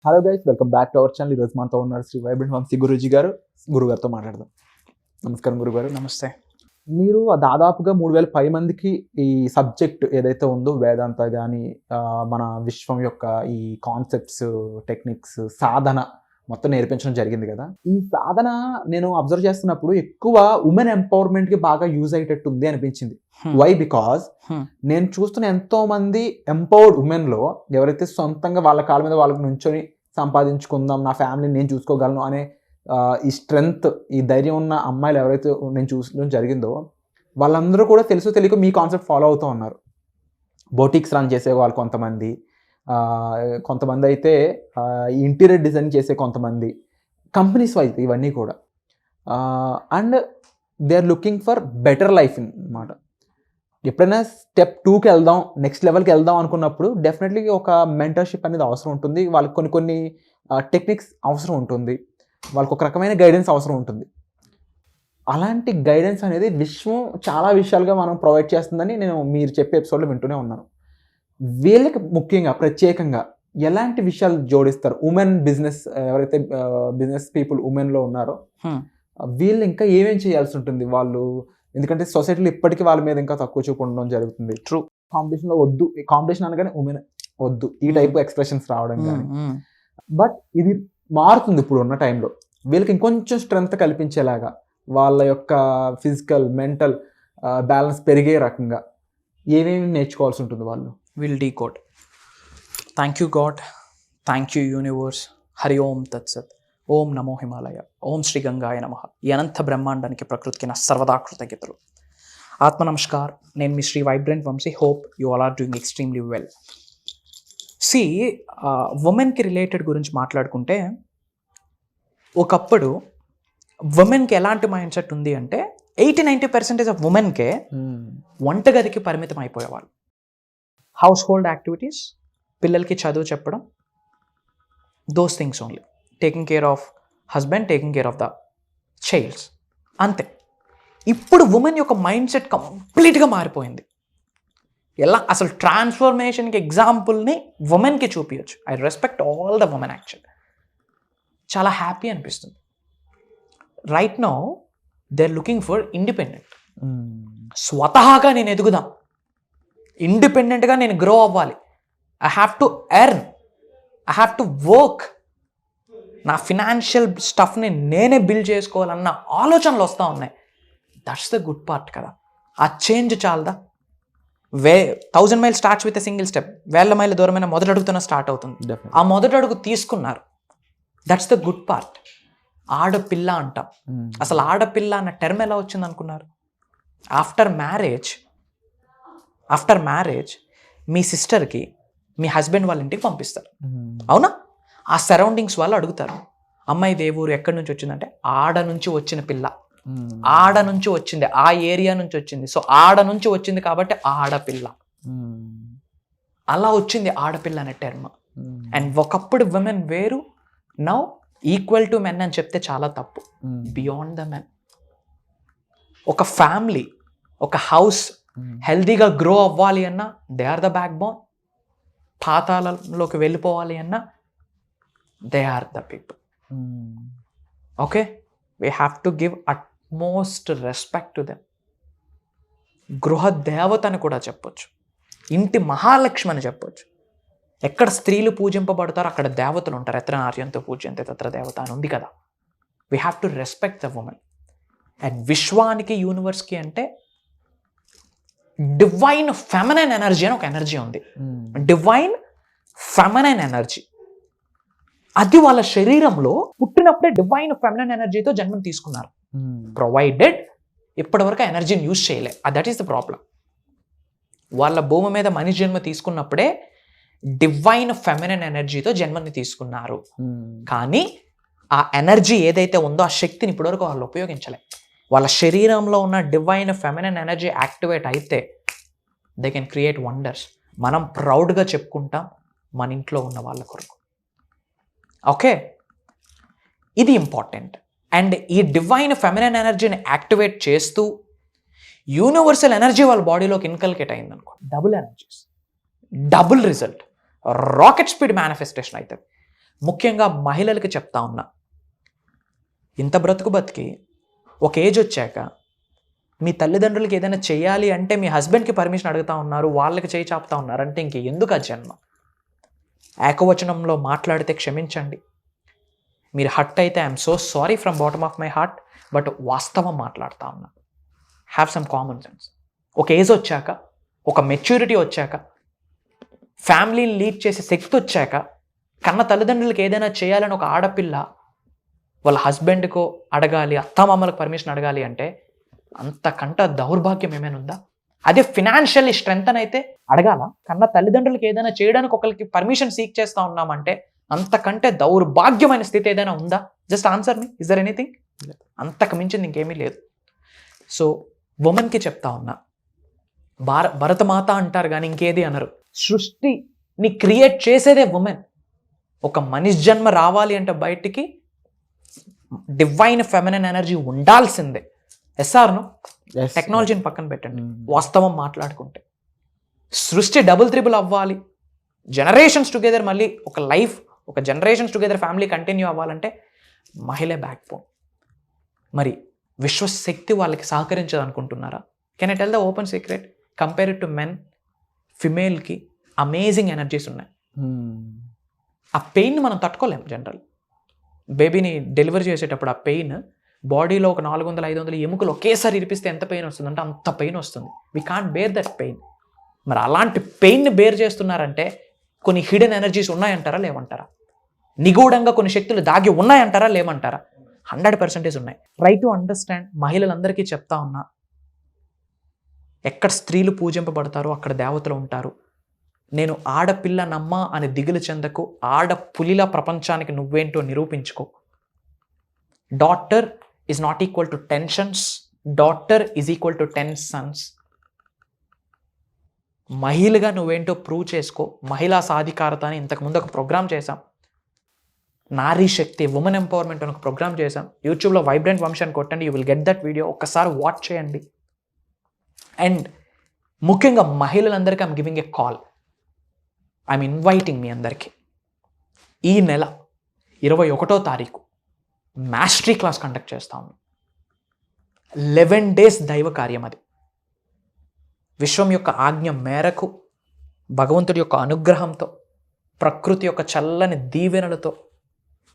Hello guys, welcome back to our channel. ఈరోజు మనతో ఉన్నారు శ్రీ వైబ్రెంట్ వంశీ గురూజీ గారు. గురుగారితో మాట్లాడదాం. నమస్కారం గురుగారు. నమస్తే. మీరు దాదాపుగా 3000 మందికి ఈ సబ్జెక్ట్ ఏదైతే ఉందో వేదాంత కానీ మన విశ్వం యొక్క ఈ కాన్సెప్ట్స్, టెక్నిక్స్, సాధన మొత్తం నేర్పించడం జరిగింది కదా. ఈ సాధన నేను అబ్జర్వ్ చేస్తున్నప్పుడు ఎక్కువ ఉమెన్ ఎంపవర్మెంట్కి బాగా యూజ్ అయ్యేటట్టుంది అనిపించింది. వై? బికాజ్ నేను చూస్తున్న ఎంతో మంది ఎంపవర్డ్ ఉమెన్లో ఎవరైతే సొంతంగా వాళ్ళ కాళ్ళ మీద వాళ్ళకి నుంచొని సంపాదించుకుందాం, నా ఫ్యామిలీని నేను చూసుకోగలను అనే ఈ స్ట్రెంగ్త్, ఈ ధైర్యం ఉన్న అమ్మాయిలు ఎవరైతే నేను చూసడం జరిగిందో వాళ్ళందరూ కూడా తెలుసు తెలియక మీ కాన్సెప్ట్ ఫాలో అవుతూ ఉన్నారు. బోటిక్స్ రన్ చేసే వాళ్ళు కొంతమంది, కొంతమంది అయితే ఇంటీరియర్ డిజైన్ చేసే కొంతమంది, కంపెనీస్ వైజ్ ఇవన్నీ కూడా. And they are looking for better life అన్నమాట. ఎప్పుడైనా స్టెప్ 2కి వెళ్దాం, నెక్స్ట్ లెవెల్కి వెళ్దాం అనుకున్నప్పుడు డెఫినెట్లీ ఒక మెంటర్షిప్ అనేది అవసరం ఉంటుంది. వాళ్ళకి కొన్ని టెక్నిక్స్ అవసరం ఉంటుంది, వాళ్ళకి ఒక రకమైన గైడెన్స్ అవసరం ఉంటుంది. అలాంటి గైడెన్స్ అనేది విశ్వం చాలా విషయాలుగా మనం ప్రొవైడ్ చేస్తుందని నేను మీరు చెప్పే ఎపిసోడ్లో వింటూనే ఉన్నాను. వీళ్ళకి ముఖ్యంగా ప్రత్యేకంగా ఎలాంటి విషయాలు జోడిస్తారు? ఉమెన్ బిజినెస్, ఎవరైతే బిజినెస్ పీపుల్ ఉమెన్లో ఉన్నారో వీళ్ళు ఇంకా ఏమేం చేయాల్సి ఉంటుంది వాళ్ళు? ఎందుకంటే సొసైటీలో ఇప్పటికీ వాళ్ళ మీద ఇంకా తక్కువ చూపు ఉండడం జరుగుతుంది. ట్రూ. కాంపిటీషన్లో వద్దు, కాంపిటీషన్ అనగానే ఉమెన్ వద్దు, ఈ టైప్ ఎక్స్ప్రెషన్స్ రావడం కానీ. బట్ ఇది మారుతుంది ఇప్పుడు ఉన్న టైంలో. వీళ్ళకి ఇంకొంచెం స్ట్రెంగ్త్ కల్పించేలాగా, వాళ్ళ యొక్క ఫిజికల్, మెంటల్ బ్యాలెన్స్ పెరిగే రకంగా ఏమేమి నేర్చుకోవాల్సి ఉంటుంది వాళ్ళు? Will decode. Thank you God, thank you universe, Hari ఓం తత్సత్, ఓం నమో హిమాలయ, ఓం శ్రీ గంగాయ నమః. ఈ అనంత బ్రహ్మాండానికి, ప్రకృతికి నా సర్వదా కృతజ్ఞతలు. ఆత్మ నమస్కార్. నేను మీ Shri vibrant Vamshi. Hope you all are doing extremely well. See, ఉమెన్కి రిలేటెడ్ గురించి మాట్లాడుకుంటే, ఒకప్పుడు ఉమెన్కి ఎలాంటి మైండ్ సెట్ ఉంది అంటే 80-90% ఆఫ్ ఉమెన్కే వంటగదికి పరిమితం అయిపోయేవాళ్ళు. హౌస్ హోల్డ్ యాక్టివిటీస్, పిల్లలకి చదువు చెప్పడం, those things only. Taking care of husband, taking care of the childs, అంతే. ఇప్పుడు ఉమెన్ యొక్క మైండ్ సెట్ కంప్లీట్గా మారిపోయింది. ఎలా అసలు ట్రాన్స్ఫర్మేషన్కి ఎగ్జాంపుల్ని ఉమెన్కి చూపించచ్చు. I respect all the women actual. చాలా హ్యాపీ అనిపిస్తుంది. Right now they are looking for independent. స్వతహాగా నేను ఎదుగుదాం, ఇండిపెండెంట్గా నేను గ్రో అవ్వాలి, I have to earn, I have to work, నా ఫినాన్షియల్ స్టఫ్ని నేనే బిల్డ్ చేసుకోవాలన్న ఆలోచనలు వస్తూ ఉన్నాయి. దట్స్ ద గుడ్ పార్ట్ కదా. ఆ చేంజ్ చాలదా? 1000 mile starts with a single step. 1000 మైళ్ళ దూరమైన మొదటి అడుగుతోనే స్టార్ట్ అవుతుంది. ఆ మొదటి అడుగు తీసుకున్నారు. That's the good part. ఆడపిల్ల అంటాం. అసలు ఆడపిల్ల అన్న టర్మ్ ఎలా వచ్చింది అనుకున్నారు? ఆఫ్టర్ మ్యారేజ్ మీ సిస్టర్కి మీ హస్బెండ్ వాళ్ళ ఇంటికి పంపిస్తారు, అవునా? ఆ సరౌండింగ్స్ వాళ్ళు అడుగుతారు, అమ్మాయి దేవురు ఎక్కడి నుంచి వచ్చిందంటే, ఆడ నుంచి వచ్చిన పిల్ల, ఆడ నుంచి వచ్చింది, ఆ ఏరియా నుంచి వచ్చింది, సో ఆడ నుంచి వచ్చింది కాబట్టి ఆడపిల్ల. అలా వచ్చింది ఆడపిల్ల అనే టర్మ్. అండ్ ఒకప్పుడు విమెన్ వేరు, నౌ ఈక్వల్ టు మెన్ అని చెప్తే చాలా తప్పు. Beyond the men. ఒక ఫ్యామిలీ, ఒక హౌస్ హెల్దీగా గ్రో అవ్వాలి అన్నా they are the backbone. పాతాళంలోకి వెళ్ళిపోవాలి అన్నా they are the people. Okay, we have to give utmost respect to them. గృహ దేవత అని కూడా చెప్పొచ్చు, ఇంటి మహాలక్ష్మి అని చెప్పొచ్చు. ఎక్కడ స్త్రీలు పూజింపబడతారో అక్కడ దేవతలు ఉంటారు. ఎత్ర నార్యంతో పూజ్యంతే తత్ర దేవత అని ఉంది కదా. We have to respect the women. And విశ్వానికి, యూనివర్స్కి అంటే డివైన్ ఫెమినైన్ ఎనర్జీ అని ఒక ఎనర్జీ ఉంది. డివైన్ ఫెమినైన్ ఎనర్జీ, అది వాళ్ళ శరీరంలో పుట్టినప్పుడే డివైన్ ఫెమినైన్ ఎనర్జీతో జన్మం తీసుకున్నారు. ప్రొవైడెడ్ ఇప్పటివరకు ఎనర్జీని యూజ్ చేయలే. That is the problem. వాళ్ళ భూమి మీద మనిషి జన్మ తీసుకున్నప్పుడే డివైన్ ఫెమినైన్ ఎనర్జీతో జన్మని తీసుకున్నారు. కానీ ఆ ఎనర్జీ ఏదైతే ఉందో ఆ శక్తిని ఇప్పటివరకు వాళ్ళు ఉపయోగించలే. వాళ్ళ శరీరంలో ఉన్న డివైన్ ఫెమినైన్ ఎనర్జీ యాక్టివేట్ అయితే దే కెన్ క్రియేట్ వండర్స్. మనం ప్రౌడ్గా చెప్పుకుంటాం మన ఇంట్లో ఉన్న వాళ్ళ కొరకు. ఓకే, ఇది ఇంపార్టెంట్. అండ్ ఈ డివైన్ ఫెమినైన్ ఎనర్జీని యాక్టివేట్ చేస్తూ యూనివర్సల్ ఎనర్జీ వాళ్ళ బాడీలోకి ఇన్కల్కేట్ అయింది అనుకో, double energies, double result, rocket speed manifestation అవుతుంది. ముఖ్యంగా మహిళలకి చెప్తా ఉన్నా, ఇంత బ్రతుకు బతికి ఒక ఏజ్ వచ్చాక మీ తల్లిదండ్రులకి ఏదైనా చేయాలి అంటే మీ హస్బెండ్కి పర్మిషన్ అడుగుతా ఉన్నారు, వాళ్ళకి చేయి చాపుతా ఉన్నారు అంటే ఇంక ఎందుకు ఆ జన్మ? ఏకవచనంలో మాట్లాడితే క్షమించండి, మీరు హట్ అయితే I'm so sorry from bottom of my heart, but వాస్తవం మాట్లాడుతూ ఉన్నా. Have some common sense. ఒక ఏజ్ వచ్చాక, ఒక మెచ్యూరిటీ వచ్చాక, ఫ్యామిలీని లీడ్ చేసే శక్తి వచ్చాక కన్న తల్లిదండ్రులకి ఏదైనా చేయాలని ఒక ఆడపిల్ల వాళ్ళ హస్బెండ్కో అడగాలి, అత్తామామలకు పర్మిషన్ అడగాలి అంటే అంతకంట దౌర్భాగ్యం ఏమైనా ఉందా? అదే ఫినాన్షియల్లీ స్ట్రెంగ్త్ అయితే అడగాల. కన్న తల్లిదండ్రులకి ఏదైనా చేయడానికి ఒకరికి పర్మిషన్ సీక్ చేస్తూ ఉన్నామంటే అంతకంటే దౌర్భాగ్యమైన స్థితి ఏదైనా ఉందా? Just answer me, is there anything? అంతకు మించింది ఇంకేమీ లేదు. సో ఉమెన్కి చెప్తా ఉన్నా, భరతమాత అంటారు కానీ ఇంకేది అనరు. సృష్టిని క్రియేట్ చేసేదే ఉమెన్. ఒక మనిషి జన్మ రావాలి అంటే బయటికి డివైన్ ఫెమినిన్ ఎనర్జీ ఉండాల్సిందే. ఎస్ఆర్ను టెక్నాలజీని పక్కన పెట్టండి, వాస్తవం మాట్లాడుకుంటే సృష్టి డబుల్ త్రిబుల్ అవ్వాలి, జనరేషన్స్ టుగెదర్, మళ్ళీ ఒక లైఫ్, ఒక జనరేషన్స్ టుగెదర్ ఫ్యామిలీ కంటిన్యూ అవ్వాలంటే మహిళే బ్యాక్ బోన్. మరి విశ్వశక్తి వాళ్ళకి సహకరించదు అనుకుంటున్నారా? Can I tell the open secret? Compare to men, ఫిమేల్కి అమేజింగ్ ఎనర్జీస్ ఉన్నాయి. ఆ పెయిన్ మనం తట్టుకోలేం. జనరల్ బేబీని డెలివరీ చేసేటప్పుడు ఆ పెయిన్ బాడీలో ఒక 400-500 ఎముకలు ఒకేసారి ఇరిపిస్తే ఎంత పెయిన్ వస్తుందంటే అంత పెయిన్ వస్తుంది. We can't bear that pain. మరి అలాంటి పెయిన్ని బేర్ చేస్తున్నారంటే కొన్ని హిడెన్ ఎనర్జీస్ ఉన్నాయంటారా లేవంటారా? నిగూఢంగా కొన్ని శక్తులు దాగి ఉన్నాయంటారా లేమంటారా? 100% ఉన్నాయి. Try to understand. మహిళలందరికీ చెప్తా ఉన్నా, ఎక్కడ స్త్రీలు పూజింపబడతారో అక్కడ దేవతలు ఉంటారు. నేను ఆడపిల్లనమ్మ అని దిగులు చెందకు, ఆడ పులిల ప్రపంచానికి నువ్వేంటో నిరూపించుకో. Daughter is not equal to tensions, daughter is equal to 10 sons. మహిళగా నువ్వేంటో ప్రూవ్ చేసుకో. మహిళా సాధికారత అని ఇంతకుముందు ఒక ప్రోగ్రామ్ చేశాం, నారీ శక్తి, ఉమెన్ ఎంపవర్మెంట్ అని ఒక ప్రోగ్రామ్ చేశాం. యూట్యూబ్లో వైబ్రెంట్ వంశీ అని కొట్టండి, you will get that video. ఒక్కసారి వాచ్ చేయండి. అండ్ ముఖ్యంగా మహిళలందరికీ I'm giving a call, I'm inviting మీ అందరికీ. ఈ నెల 21వ తారీఖు మాస్టరీ క్లాస్ కండక్ట్ చేస్తాము. 11 days దైవ కార్యం. అది విశ్వం యొక్క ఆజ్ఞ మేరకు, భగవంతుడి యొక్క అనుగ్రహంతో, ప్రకృతి యొక్క చల్లని దీవెనలతో,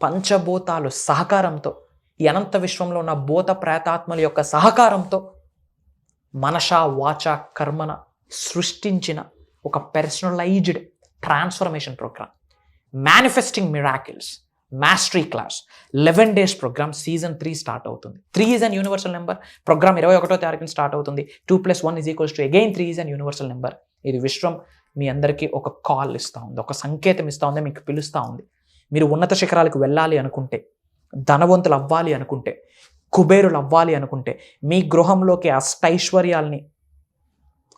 పంచభూతాలు సహకారంతో, ఈ అనంత విశ్వంలో ఉన్న భూత ప్రేతాత్మల యొక్క సహకారంతో మనష వాచ కర్మన సృష్టించిన ఒక personalised transformation program, manifesting miracles mastery class. 11 days program. Season 3 start అవుతుంది. 3 is an universal number. Program 21వ తారీఖున స్టార్ట్ అవుతుంది. 2+1 = again 3 is an universal number. ఇది విశ్వం మీ అందరికీ ఒక కాల్ ఇస్తూ ఉంది, ఒక సంకేతం ఇస్తూ ఉంది, మీకు పిలుస్తూ ఉంది. మీరు ఉన్నత శిఖరాలకు వెళ్ళాలి అనుకుంటే, ధనవంతులు అవ్వాలి అనుకుంటే, కుబేరులు అవ్వాలి అనుకుంటే, మీ గృహంలోకి అష్టైశ్వర్యాల్ని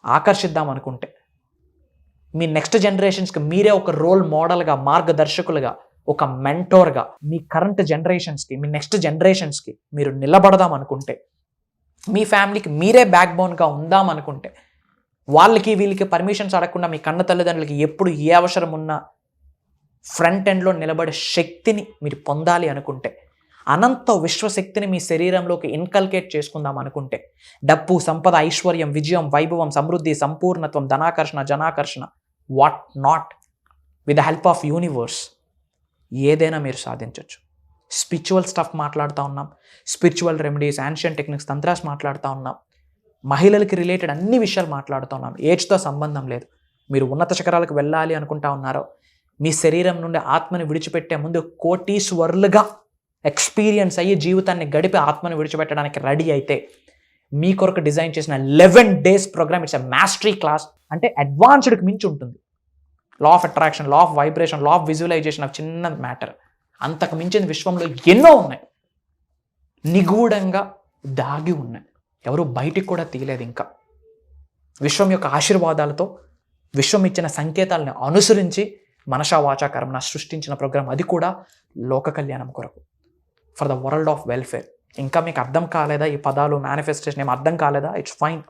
ఆకర్షిద్దాం అనుకుంటే, మీ నెక్స్ట్ జనరేషన్స్కి మీరే ఒక రోల్ మోడల్గా, మార్గదర్శకులుగా, ఒక మెంటోర్గా మీ కరెంట్ జనరేషన్స్కి, మీ నెక్స్ట్ జనరేషన్స్కి మీరు నిలబడదాం అనుకుంటే, మీ ఫ్యామిలీకి మీరే బ్యాక్ బోన్గా ఉందాం అనుకుంటే, వాళ్ళకి వీళ్ళకి పర్మిషన్స్ అడగకుండా మీ కన్న తల్లిదండ్రులకి ఎప్పుడు ఏ అవసరం ఉన్నా ఫ్రంట్ ఎండ్లో నిలబడే శక్తిని మీరు పొందాలి అనుకుంటే, అనంత విశ్వశక్తిని మీ శరీరంలోకి ఇన్కల్కేట్ చేసుకుందాం అనుకుంటే, డబ్బు, సంపద, ఐశ్వర్యం, విజయం, వైభవం, సమృద్ధి, సంపూర్ణత్వం, ధనాకర్షణ, జనాకర్షణ, what not, with the help of universe ఏదైనా మీరు సాధించవచ్చు. స్పిరిచువల్ స్టఫ్ మాట్లాడుతూ ఉన్నాం, spiritual remedies, ancient techniques, tantras మాట్లాడుతూ ఉన్నాం, మహిళలకి రిలేటెడ్ అన్ని విషయాలు మాట్లాడుతూ ఉన్నాం. ఏజ్తో సంబంధం లేదు. మీరు ఉన్నత శిఖరాలకు వెళ్ళాలి అనుకుంటా ఉన్నారో, మీ శరీరం నుండి ఆత్మని విడిచిపెట్టే ముందు కోటీశ్వర్లుగా ఎక్స్పీరియన్స్ అయ్యి జీవితాన్ని గడిపి ఆత్మని విడిచిపెట్టడానికి రెడీ అయితే, మీ కొరకు డిజైన్ చేసిన 11 days program, it's a mastery class. అంటే అడ్వాన్స్డ్కి మించి ఉంటుంది. Law of attraction, law of vibration, law of visualisation ఒక చిన్న మ్యాటర్. అంతకు మించిన విశ్వంలో ఎన్నో ఉన్నాయి, నిగూఢంగా దాగి ఉన్నాయి, ఎవరు బయటికి కూడా తీయలేదు ఇంకా. విశ్వం యొక్క ఆశీర్వాదాలతో, విశ్వం ఇచ్చిన సంకేతాలను అనుసరించి మనషా వాచా కర్మన సృష్టించిన ప్రోగ్రామ్. అది కూడా లోక కళ్యాణం కొరకు, for the world of welfare. ఇంకా మీకు అర్థం కాలేదా ఈ పదాలు, మేనిఫెస్టేషన్ ఏం అర్థం కాలేదా? It's fine.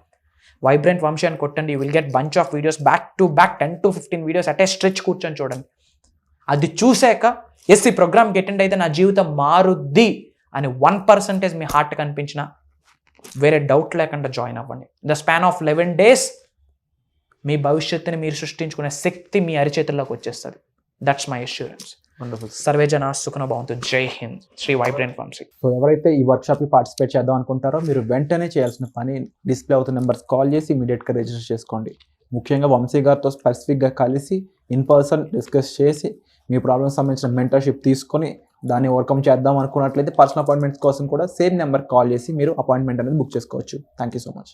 వైబ్రెంట్ వంశీ అని కొట్టండి, you will get bunch of videos, back to back 10 to 15 videos at a stretch కూర్చొని చూడండి. అది చూశాక ఎస్ ఈ ప్రోగ్రామ్కి అటెండ్ అయితే నా జీవితం మారుద్ది అని 1% మీ హార్ట్ కనిపించిన వేరే డౌట్ లేకుండా జాయిన్ అవ్వండి. ద స్పాన్ ఆఫ్ 11 days మీ భవిష్యత్తుని మీరు సృష్టించుకునే శక్తి మీ అరిచేతుల్లోకి వచ్చేస్తుంది. That's my assurance. వండర్ఫుల్. సర్వే జన సుఖనో భవంతు. Jai Hind. Shri vibrant pharmacy. So ఎవరైతే ఈ వర్క్షాప్కి పార్టిసిపేట్ చేద్దాం అనుకుంటారో మీరు వెంటనే చేయాల్సిన పని డిస్ప్లే అవుతున్న నెంబర్స్ కాల్ చేసి ఇమీడియట్గా రిజిస్టర్ చేసుకోండి. ముఖ్యంగా వంశీ గారితో స్పెసిఫిక్గా కలిసి ఇన్ పర్సన్ డిస్కస్ చేసి మీ ప్రాబ్లమ్స్ సంబంధించిన మెంటర్షిప్ తీసుకొని దాన్ని ఓవర్కమ్ చేద్దాం అనుకున్నట్లయితే పర్సనల్ అపాయింట్మెంట్స్ కోసం కూడా సేమ్ నెంబర్ కాల్ చేసి మీరు అపాయింట్మెంట్ అనేది బుక్ చేసుకోవచ్చు. Thank you so much.